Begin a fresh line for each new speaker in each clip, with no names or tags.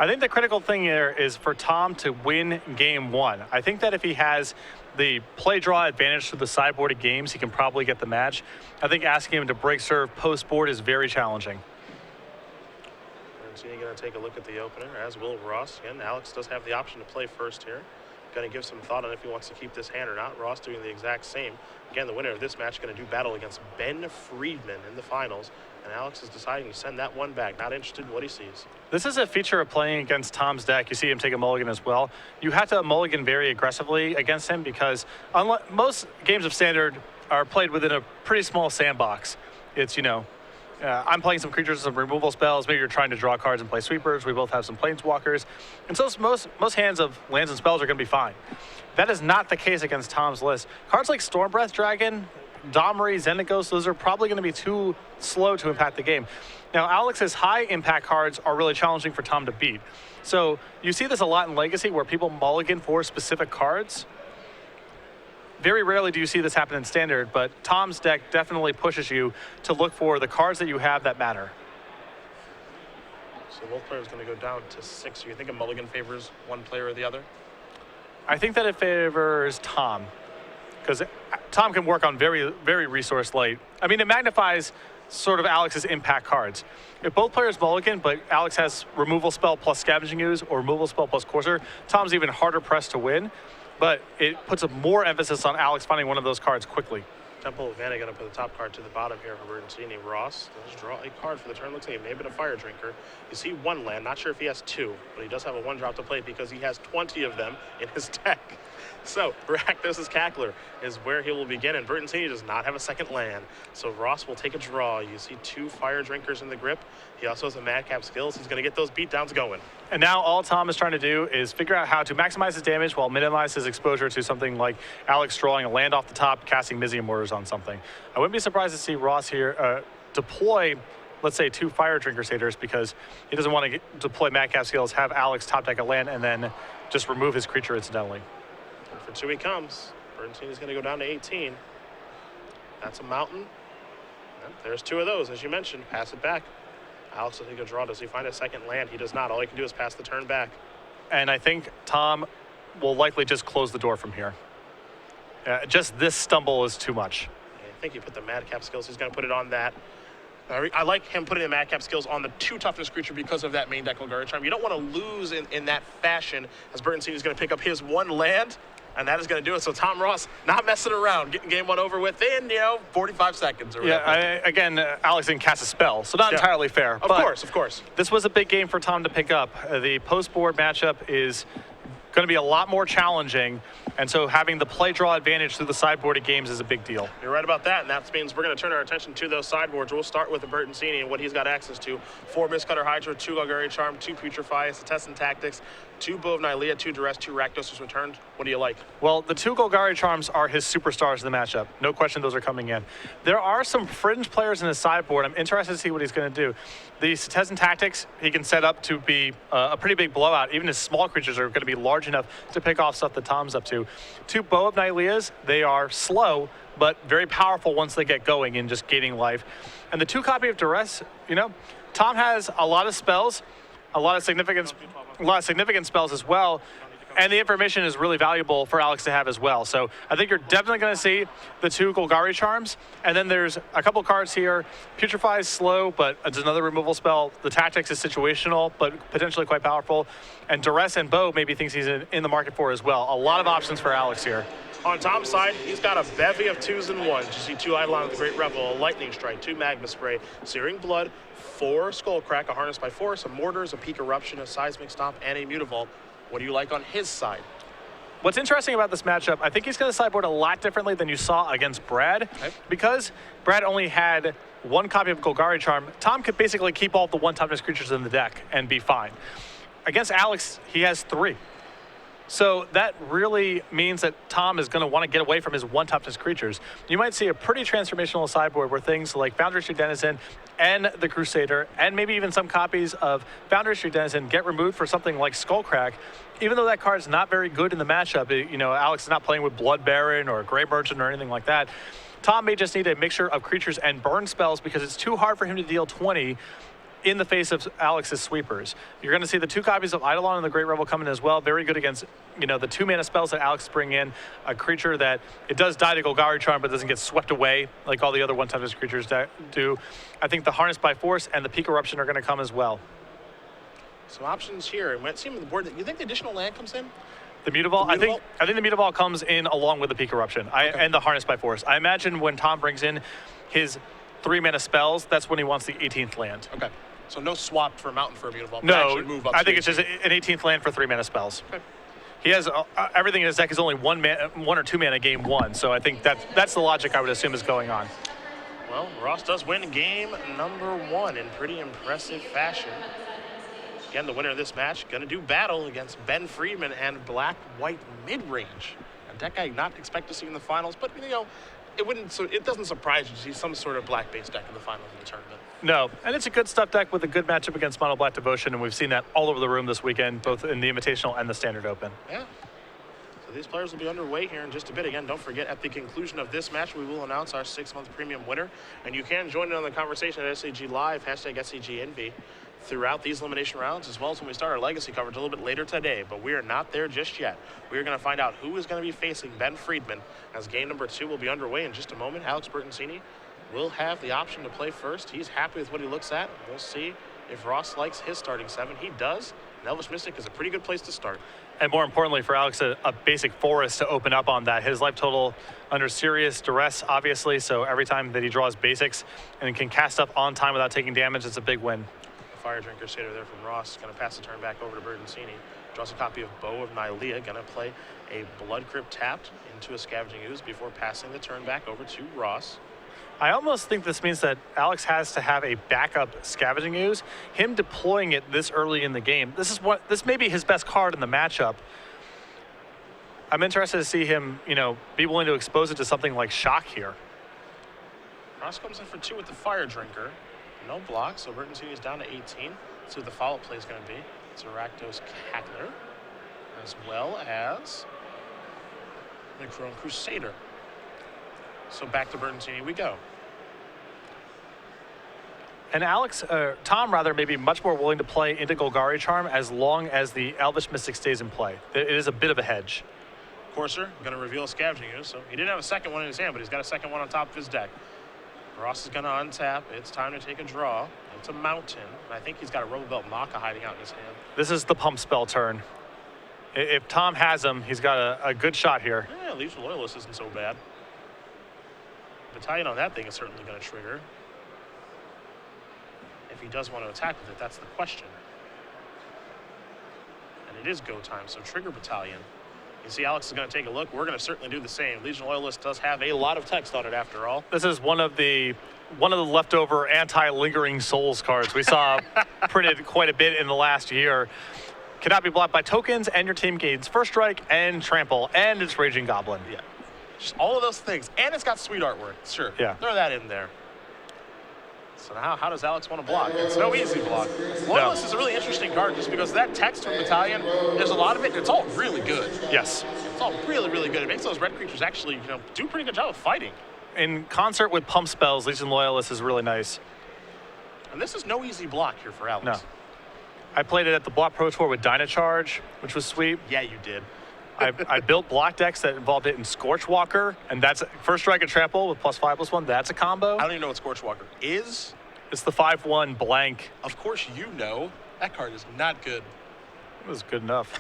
I think the critical thing here is for Tom to win game one. I think that if he has the play draw advantage through the sideboard of games, he can probably get the match. I think asking him to break serve post board is very challenging.
Bertoncini going to take a look at the opener, as will Ross. Again, Alex does have the option to play first here. Going to give some thought on if he wants to keep this hand or not. Ross doing the exact same. Again, the winner of this match going to do battle against Ben Friedman in the finals. And Alex is deciding to send that one back. Not interested in what he sees.
This is a feature of playing against Tom's deck. You see him take a mulligan as well. You have to mulligan very aggressively against him because unlike most games of Standard are played within a pretty small sandbox. It's, you know, I'm playing some creatures, some removal spells. Maybe you're trying to draw cards and play sweepers. We both have some planeswalkers. And so most hands of lands and spells are going to be fine. That is not the case against Tom's list. Cards like Stormbreath Dragon, Domri, Xenagos, those are probably going to be too slow to impact the game. Now, Alex's high impact cards are really challenging for Tom to beat. So you see this a lot in Legacy where people mulligan for specific cards. Very rarely do you see this happen in Standard, but Tom's deck definitely pushes you to look for the cards that you have that matter.
So both players going to go down to 6. Do you think a mulligan favors one player or the other?
I think that it favors Tom, because Tom can work on very, very resource light. I mean, it magnifies sort of Alex's impact cards. If both players mulligan, but Alex has removal spell plus scavenging ooze or removal spell plus courser, Tom's even harder pressed to win. But it puts a more emphasis on Alex finding one of those cards quickly.
Temple of Vanna going to put the top card to the bottom here for Bertoncini. Ross does draw a card for the turn. Looks like it may have been a Fire Drinker. You see one land. Not sure if he has 2, but he does have a 1-drop to play because he has 20 of them in his deck. So Rakdos' Cackler is where he will begin, and Bertoncini does not have a second land. So Ross will take a draw. You see 2 Fire Drinkers in the grip. He also has a Madcap Skills. He's going to get those beatdowns going.
And now all Tom is trying to do is figure out how to maximize his damage while minimize his exposure to something like Alex drawing a land off the top, casting Mizium Mortars on something. I wouldn't be surprised to see Ross here deploy, let's say, 2 Fire Drinker Satyrs because he doesn't want to deploy Madcap Skills, have Alex top deck a land, and then just remove his creature incidentally.
And for 2 he comes. Bertoncini is going to go down to 18. That's a mountain. And there's 2 of those, as you mentioned. Pass it back. Alex will take a draw. Does he find a second land? He does not. All he can do is pass the turn back.
And I think Tom will likely just close the door from here. Just this stumble is too much.
I think he put the Madcap Skills. He's going to put it on that. I like him putting the Madcap Skills on the 2 toughness creature because of that main deck Golgari Charm. You don't want to lose in that fashion, as Bertoncini is going to pick up his 1 land, and that is going to do it. So Tom Ross not messing around, getting game 1 over within, 45 seconds or whatever.
Yeah, again, Alex didn't cast a spell, so not entirely fair.
Of course.
This was a big game for Tom to pick up. The post-board matchup is going to be a lot more challenging, and so having the play draw advantage through the sideboard of games is a big deal.
You're right about that, and that means we're going to turn our attention to those sideboards. We'll start with the Bertoncini and what he's got access to. 4 Mistcutter Hydra, 2 Golgari Charm, 2 Putrefy, Cetessan Tactics, 2 Bow of Nylea, 2 Duress, 2 Rakdos returned. What do you like? Well,
the 2 Golgari Charms are his superstars in the matchup. No question those are coming in. There are some fringe players in his sideboard. I'm interested to see what he's going to do. The Cetessan Tactics, he can set up to be a pretty big blowout. Even his small creatures are going to be large enough to pick off stuff that Tom's up to. 2 Bow of Nyleas, they are slow, but very powerful once they get going and just gaining life. And the 2 copy of Duress, Tom has a lot of spells, a lot of significant spells as well, and the information is really valuable for Alex to have as well. So I think you're definitely going to see the 2 Golgari Charms, and then there's a couple cards here. Putrefy is slow, but it's another removal spell. The Tactics is situational, but potentially quite powerful. And Duress and Bow maybe thinks he's in the market for as well. A lot of options for Alex here.
On Tom's side, he's got a bevy of 2s and 1s. You see 2 Eidolon with the Great Revel, a Lightning Strike, 2 Magma Spray, Searing Blood, 4 Skullcrack, a Harness by Force, a Mortars, a Peak Eruption, a Seismic Stomp, and a Mutavault. What do you like on his side?
What's interesting about this matchup, I think he's going to sideboard a lot differently than you saw against Brad. Okay. Because Brad only had 1 copy of Golgari Charm, Tom could basically keep all the 1 toughness creatures in the deck and be fine. Against Alex, he has 3. So that really means that Tom is going to want to get away from his 1 toughness creatures. You might see a pretty transformational sideboard where things like Foundry Street Denizen and the Crusader, and maybe even some copies of Foundry Street Denizen get removed for something like Skullcrack. Even though that card's not very good in the matchup, Alex is not playing with Blood Baron or Grey Merchant or anything like that. Tom may just need a mixture of creatures and burn spells because it's too hard for him to deal 20 in the face of Alex's sweepers. You're going to see the 2 copies of Eidolon and the Great Revel coming as well. Very good against, the 2-mana spells that Alex bring in. A creature that it does die to Golgari Charm, but doesn't get swept away like all the other one-touch creatures do. I think the Harness by Force and the Peak Eruption are going to come as well.
Some options here. It might seem on the board that you think the additional land comes in?
The Mutavault? I think the Mutavault comes in along with the Peak Eruption and the Harness by Force. I imagine when Tom brings in his 3-mana spells, that's when he wants the 18th land.
Okay. So no swap for Mountain for a Mutavault.
No, I think it's just an 18th land for 3-mana spells.
Okay.
He has everything in his deck is only 1 or 2 mana game 1, so I think that's the logic I would assume is going on.
Well, Ross does win game number 1 in pretty impressive fashion. Again, the winner of this match going to do battle against Ben Friedman and Black-White Midrange. A deck I not expect to see in the finals, but it doesn't surprise you to see some sort of black-based deck in the finals of the tournament.
No, and it's a good stuff deck with a good matchup against Mono Black Devotion, and we've seen that all over the room this weekend, both in the Invitational and the Standard Open.
Yeah. So these players will be underway here in just a bit. Again, don't forget, at the conclusion of this match, we will announce our 6-month premium winner, and you can join in on the conversation at SCG Live, #SCGINVI, throughout these elimination rounds, as well as when we start our legacy coverage a little bit later today. But we are not there just yet. We are going to find out who is going to be facing Ben Friedman as game number 2 will be underway in just a moment. Alex Bertoncini will have the option to play first. He's happy with what he looks at. We'll see if Ross likes his starting 7. He does. And Elvish Mystic is a pretty good place to start.
And more importantly for Alex, a basic forest to open up on that. His life total under serious duress, obviously, so every time that he draws basics and can cast up on time without taking damage, it's a big win.
Fire Drinker Satyr there from Ross. Going to pass the turn back over to Bertoncini. Draws a copy of Bow of Nylea. Going to play a Blood Crypt tapped into a Scavenging Ooze before passing the turn back over to Ross.
I almost think this means that Alex has to have a backup Scavenging Ooze. Him deploying it this early in the game, this may be his best card in the matchup. I'm interested to see him, be willing to expose it to something like Shock here.
Ross comes in for 2 with the Fire Drinker. No block, so Bertoncini is down to 18. Let's see what the follow-up play is going to be. It's a Rakdos Cackler, as well as Necron Crusader. So back to Bertoncini we go.
And Tom may be much more willing to play into Golgari Charm as long as the Elvish Mystic stays in play. It is a bit of a hedge.
Courser, going to reveal a Scavenging Ooze. So he didn't have a second one in his hand, but he's got a second one on top of his deck. Ross is going to untap. It's time to take a draw. It's a Mountain. And I think he's got a Robobelt Maka hiding out in his hand.
This is the pump spell turn. If Tom has him, he's got a good shot here.
Yeah, Legion Loyalist isn't so bad. Battalion on that thing is certainly going to trigger. If he does want to attack with it, that's the question. And it is go time, so trigger Battalion. You see Alex is going to take a look. We're going to certainly do the same. Legion Loyalist does have a lot of text on it after all.
This is one of the leftover anti-lingering souls cards we saw printed quite a bit in the last year. Cannot be blocked by tokens, and your team gains first strike and trample, and it's Raging Goblin.
Yeah. Just all of those things. And it's got sweet artwork. Sure.
Yeah.
Throw that in there. So now, how does Alex want to block? It's no easy block. Loyalist is a really interesting card just because that text from Battalion, there's a lot of it. It's all really good.
Yes.
It's all really, really good. It makes those red creatures actually, do a pretty good job of fighting.
In concert with pump spells, Legion Loyalist is really nice.
And this is no easy block here for Alex.
No. I played it at the Block Pro Tour with Dynacharge, which was sweet.
Yeah, you did.
I built block decks that involved it in Scorchwalker, and that's first strike and trample with +5/+1. That's a combo.
I don't even know what Scorchwalker is.
It's the 5/1 blank.
Of course you know. That card is not good.
It was good enough.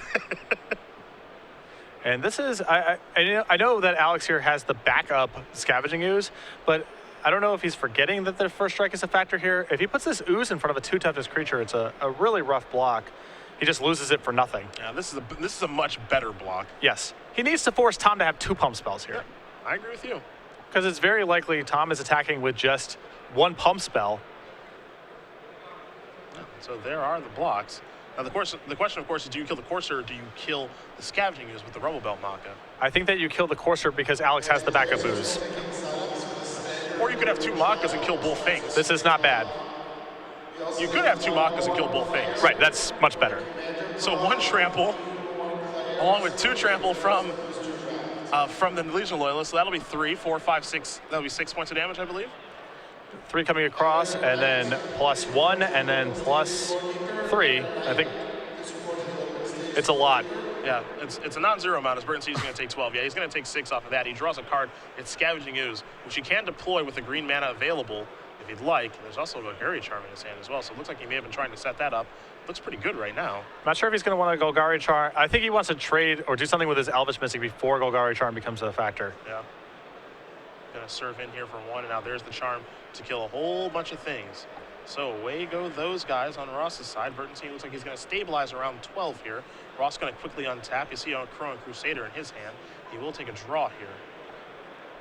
And this is, I know that Alex here has the backup Scavenging Ooze, but I don't know if he's forgetting that the first strike is a factor here. If he puts this Ooze in front of a 2-toughness creature, it's a really rough block. He just loses it for nothing.
Yeah, this is a much better block.
Yes. He needs to force Tom to have 2 pump spells here.
Yeah, I agree with you.
Because it's very likely Tom is attacking with just 1 pump spell.
Yeah, so there are the blocks. Now the question, of course, is do you kill the Courser or do you kill the Scavenging Ooze with the Robobelt Maka?
I think that you kill the Courser because Alex has the backup Ooze.
Or you could have 2 Makas and kill both things.
This is not bad.
You could have 2 Makas and kill both things.
Right, that's much better.
So 1 trample, along with 2 trample from the Legion Loyalist. So that'll be 3, 4, 5, 6. That'll be 6 points of damage, I believe.
3 coming across, and then +1, and then +3. I think it's a lot.
Yeah, it's a non-zero amount as Bertoncini's going to take 12. Yeah, he's going to take 6 off of that. He draws a card. It's Scavenging Ooze, which he can deploy with the green mana available if he'd like. There's also a Golgari Charm in his hand as well, so it looks like he may have been trying to set that up. Looks pretty good right now.
Not sure if he's going to want to Golgari Charm. I think he wants to trade or do something with his Elvish Mystic before Golgari Charm becomes a factor.
Yeah. Going to serve in here for 1, and now there's the Charm to kill a whole bunch of things. So away go those guys on Ross's side. Bertoncini looks like he's going to stabilize around 12 here. Ross going to quickly untap. You see on Crow and Crusader in his hand. He will take a draw here.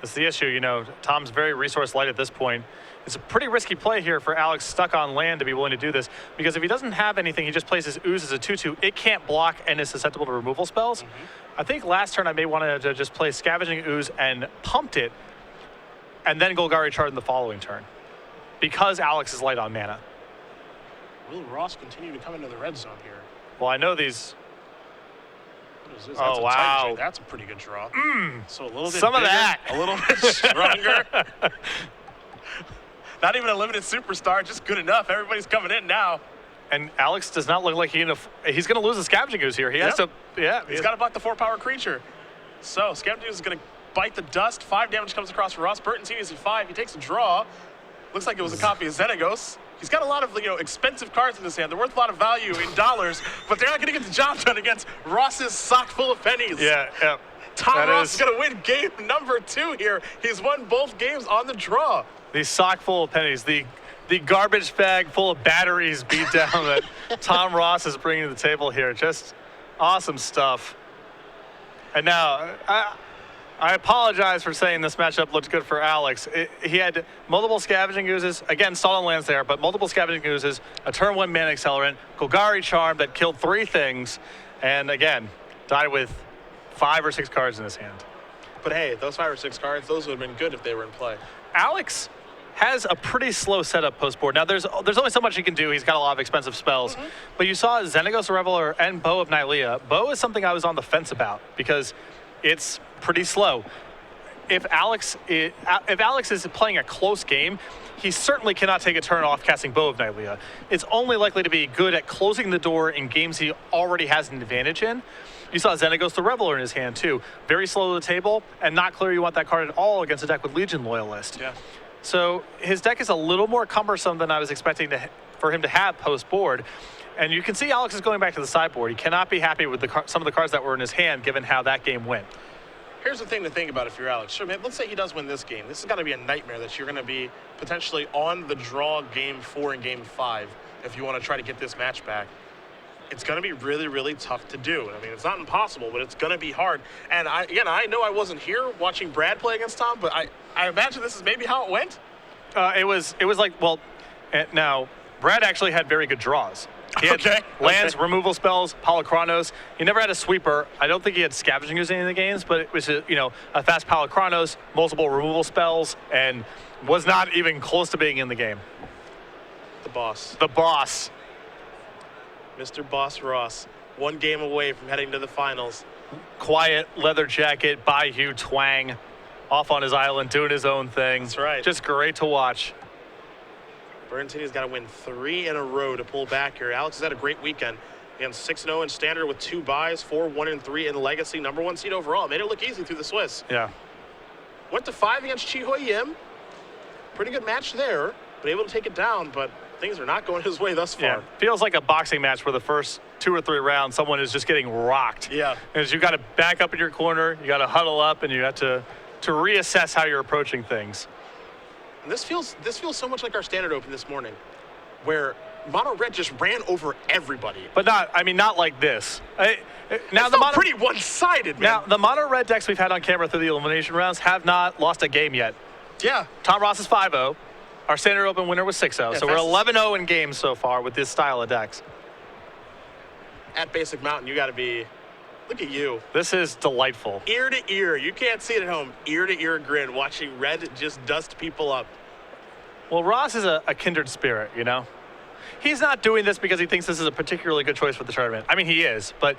That's the issue, you know. Tom's very resource light at this point. It's a pretty risky play here for Alex stuck on land to be willing to do this, because if he doesn't have anything, he just plays his Ooze as a 2/2. It can't block and is susceptible to removal spells. I think last turn I may want to just play Scavenging Ooze and pumped it, and then Golgari Charm in the following turn, because Alex is light on mana.
Will Ross continue to come into the red zone here?
Well, I know these.
What is this?
Oh,
That's a
wow.
tight trade. That's a pretty good draw. So a little bit
Some of
bigger,
that.
a little bit stronger. Not even a limited superstar, just good enough. Everybody's coming in now.
And Alex does not look like he's going to lose a Scavenging Ooze here. He has to, yeah.
He's got to block the 4-power creature. So Scavenging Ooze is going to bite the dust. 5 damage comes across for Ross. Bertoncini is at 5. He takes a draw. Looks like it was a copy of Xenagos. He's got a lot of expensive cards in his hand. They're worth a lot of value in dollars, but they're not going to get the job done against Ross's sock full of pennies.
Yeah, yeah.
Tom Ross is going to win game number 2 here. He's won both games on the draw.
The sock full of pennies, the garbage bag full of batteries beat down that Tom Ross is bringing to the table here. Just awesome stuff. And now, I apologize for saying this matchup looked good for Alex. He had multiple Scavenging Oozes, again, stolen lands there, but multiple Scavenging Oozes, a turn 1 mana accelerant, Golgari Charm that killed 3 things, and again, died with 5 or 6 cards in his hand.
But hey, those 5 or 6 cards, those would have been good if they were in play.
Alex has a pretty slow setup post board. Now, there's only so much he can do. He's got a lot of expensive spells. But you saw Xenagos Reveler and Bow of Nylea. Bow is something I was on the fence about because it's pretty slow. If Alex is playing a close game, he certainly cannot take a turn off casting Bow of Nylea. It's only likely to be good at closing the door in games he already has an advantage in. You saw Xenagos the Reveler in his hand too. Very slow to the table, and not clear you want that card at all against a deck with Legion Loyalist. Yeah. So his deck is a little more cumbersome than I was expecting for him to have post-board. And you can see Alex is going back to the sideboard. He cannot be happy with some of the cards that were in his hand, given how that game went.
Here's the thing to think about if you're Alex. Sure, man, let's say he does win this game. This has got to be a nightmare that you're going to be potentially on the draw game 4 and game 5 if you want to try to get this match back. It's going to be really, really tough to do. I mean, it's not impossible, but it's going to be hard. And I know I wasn't here watching Brad play against Tom, but I imagine this is maybe how it went.
It was like, well, now Brad actually had very good draws. He had lands, removal spells, Polychronos. He never had a sweeper. I don't think he had Scavenging Ooze in the games, but it was a fast Polychronos, multiple removal spells, and was not even close to being in the game.
The boss.
The boss.
Mr. Boss Ross, 1 game away from heading to the finals.
Quiet leather jacket, Bayou twang, off on his island doing his own thing.
That's right.
Just great to watch.
Bertoncini's got to win 3 in a row to pull back here. Alex has had a great weekend. Against 6-0 in Standard with 2 buys, 4-1-3 in Legacy. Number 1 seed overall. Made it look easy through the Swiss.
Yeah.
Went to 5 against Chi Hoi Yim. Pretty good match there, but able to take it down, but things are not going his way thus far.
Yeah. Feels like a boxing match where the first 2 or 3 rounds, someone is just getting rocked.
Yeah.
Because you got to back up in your corner, you got to huddle up, and you have to reassess how you're approaching things.
And this feels so much like our Standard Open this morning, where Mono Red just ran over everybody.
But not like this.
Now the pretty one-sided, man.
Now the Mono Red decks we've had on camera through the elimination rounds have not lost a game yet.
Yeah.
Tom Ross is 5-0. Our Standard Open winner was 6-0.
Yeah,
so we're 11-0 in games so far with this style of decks.
At Basic Mountain, you got to be. Look at you.
This is delightful.
Ear to ear. You can't see it at home. Ear to ear grin, watching Red just dust people up.
Well, Ross is a kindred spirit, you know? He's not doing this because he thinks this is a particularly good choice for the tournament. I mean, he is, but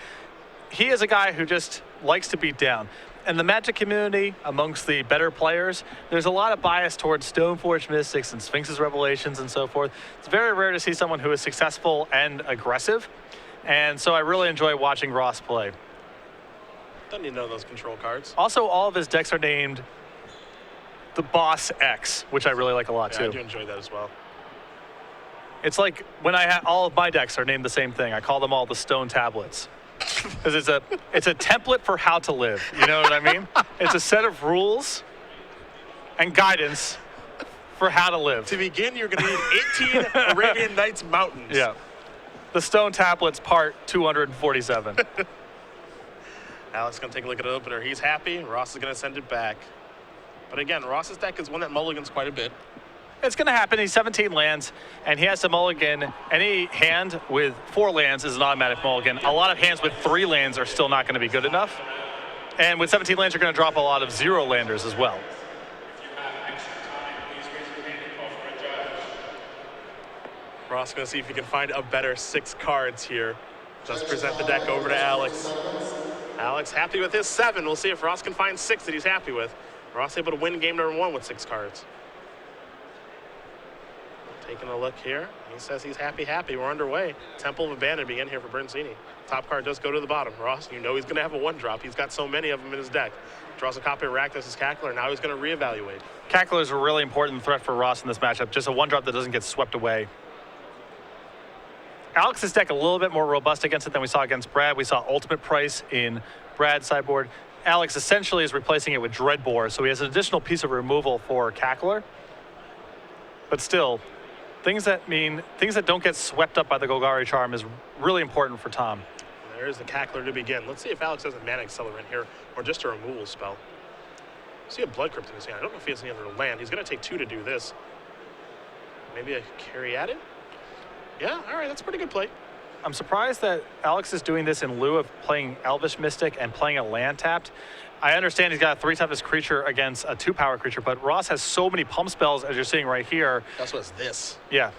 he is a guy who just likes to beat down. in the Magic community, amongst the better players, there's a lot of bias towards Stoneforge Mystics and Sphinx's Revelations and so forth. It's very rare to see someone who is successful and aggressive. And so I really enjoy watching Ross play.
Doesn't even know those control cards.
Also, all of his decks are named the Boss X, which I really like a lot
Yeah,
too.
I do enjoy that as well.
It's like when all of my decks are named the same thing. I call them all the Stone Tablets. Because it's a template for how to live. You know what I mean? It's a set of rules and guidance for how to live.
To begin, you're going to need 18 Arabian Nights Mountains.
Yeah. The Stone Tablets, part 247.
Alex is going to take a look at the opener. He's happy. Ross is going to send it back. But again, Ross's deck is one that mulligans quite a bit.
It's going to happen. He's 17 lands, and he has to mulligan. Any hand with 4 lands is an automatic mulligan. A lot of hands with 3 lands are still not going to be good enough. And with 17 lands, you're going to drop a lot of 0 landers as well.
Ross going to see if he can find a better 6 cards here. Just present the deck over to Alex. Alex happy with his 7. We'll see if Ross can find 6 that he's happy with. Ross able to win game number 1 with 6 cards. Taking a look here. He says he's happy. We're underway. Temple of Abandon begin here for Bertoncini. Top card does go to the bottom. Ross, you know he's going to have a 1-drop. He's got so many of them in his deck. Draws a copy of Rakdos' Cackler. Now he's going to reevaluate.
Cackler is a really important threat for Ross in this matchup. Just a 1-drop that doesn't get swept away. Alex's deck a little bit more robust against it than we saw against Brad. We saw Ultimate Price in Brad's sideboard. Alex essentially is replacing it with Dreadbore, so he has an additional piece of removal for Cackler. But still, things that don't get swept up by the Golgari Charm is really important for Tom.
There's the Cackler to begin. Let's see if Alex has a Mana Accelerant here or just a removal spell. See a Blood Crypt in his hand. I don't know if he has any other land. He's going to take 2 to do this. Maybe a Caryatid? Yeah, all right, that's a pretty good play.
I'm surprised that Alex is doing this in lieu of playing Elvish Mystic and playing a land tapped. I understand he's got a 3-toughness creature against a 2-power creature, but Ross has so many pump spells, as you're seeing right here.
That's what's this.
Yeah.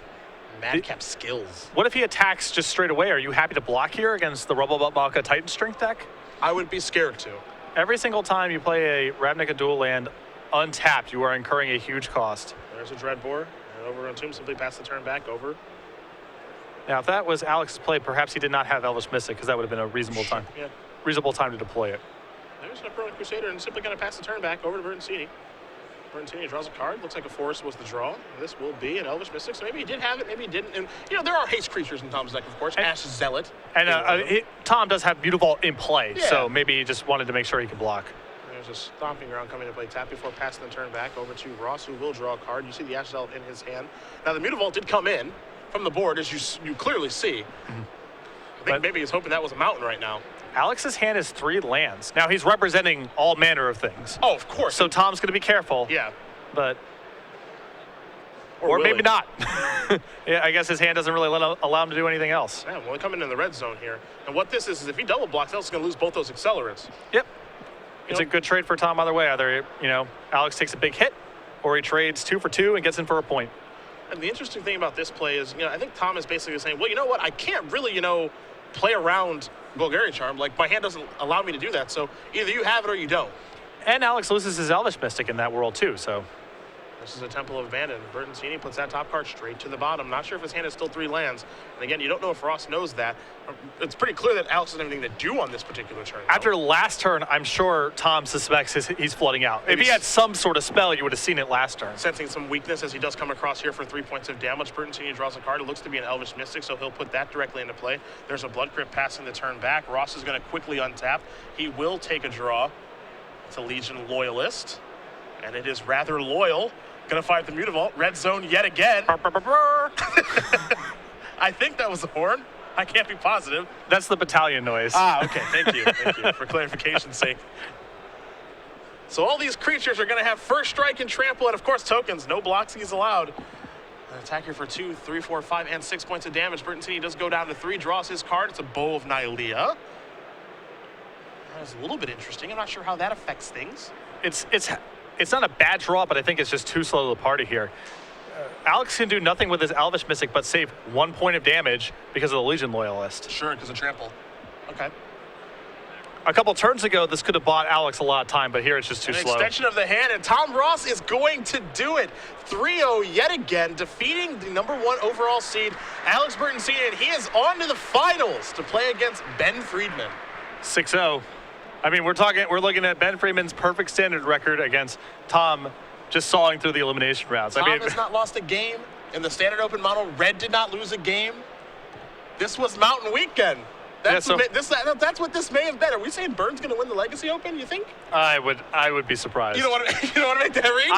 Madcap skills.
What if he attacks just straight away? Are you happy to block here against the Rubblebutt Titan Strength deck?
I would be scared to.
Every single time you play a Ravnica dual land untapped, you are incurring a huge cost.
There's a Dreadbore. And over on Tomb, simply pass the turn back over.
Now, if that was Alex's play, perhaps he did not have Elvish Mystic, because that would have been a reasonable time.
Yeah.
Reasonable time to deploy it.
There's an Approach Crusader and simply going to pass the turn back over to Bertoncini. Bertoncini draws a card. Looks like a forest was the draw. This will be an Elvish Mystic. So maybe he did have it, maybe he didn't. And, you know, there are haste creatures in Tom's deck, of course. Ash Zealot.
And Tom does have Mutavault in play,
Yeah.
so maybe he just wanted to make sure he could block.
There's a Stomping Ground coming to play. Tap before passing the turn back over to Ross, who will draw a card. You see the Ash Zealot in his hand. Now, the Mutavault did come in from the board, as you clearly see. I think maybe he's hoping that was a mountain right now.
Alex's hand is 3 lands. Now, he's representing all manner of things.
Oh, of course.
So Tom's going to be careful.
Yeah.
But...
Or
maybe not. Yeah, I guess his hand doesn't really allow him to do anything else.
Yeah, well, coming in the red zone here. And what this is if he double blocks, Alex is going to lose both those accelerants.
Yep. It's a good trade for Tom either way. Either, Alex takes a big hit, or he trades 2 for 2 and gets in for a point.
And the interesting thing about this play is, I think Tom is basically saying, well, you know what? I can't really, play around Golgari Charm. Like, my hand doesn't allow me to do that. So either you have it or you don't.
And Alex loses his Elvish Mystic in that world, too, so...
This is a Temple of Abandon. Bertoncini puts that top card straight to the bottom. Not sure if his hand is still 3 lands. And again, you don't know if Ross knows that. It's pretty clear that Alex doesn't have anything to do on this particular turn.
After last turn, I'm sure Tom suspects he's flooding out. If he had some sort of spell, you would have seen it last turn.
Sensing some weakness as he does come across here for 3 points of damage. Bertoncini draws a card. It looks to be an Elvish Mystic, so he'll put that directly into play. There's a Blood Crypt passing the turn back. Ross is going to quickly untap. He will take a draw. It's a Legion Loyalist, and it is rather loyal. Going to fight the Mutavault. Red zone yet again. I think that was the horn. I can't be positive.
That's the battalion noise.
Ah, okay. Thank you. Thank you for clarification's sake. So all these creatures are going to have first strike and trample, and of course tokens. No blocks he's allowed. An attacker for 2, 3, 4, 5, and 6 points of damage. Bertoncini does go down to 3, draws his card. It's a Bow of Nylea. That is a little bit interesting. I'm not sure how that affects things.
It's not a bad draw, but I think it's just too slow to the party here. Alex can do nothing with his Elvish Mystic but save 1 point of damage because of the Legion Loyalist.
Sure, because of trample. Okay.
a couple turns ago, this could have bought Alex a lot of time, but here it's just too slow.
Extension of the hand, and Tom Ross is going to do it. 3-0 yet again, defeating the #1 overall seed, Alex Bertoncini, and he is on to the finals to play against Ben Friedman.
6-0. I mean, we're looking at Ben Friedman's perfect standard record against Tom, just sawing through the elimination rounds.
Tom has not lost a game in the standard open model. Red did not lose a game. This was Mountain Weekend. That's what this may have been. Are we saying Burns going to win the Legacy Open, you think?
I would be surprised.
You don't want to make that read?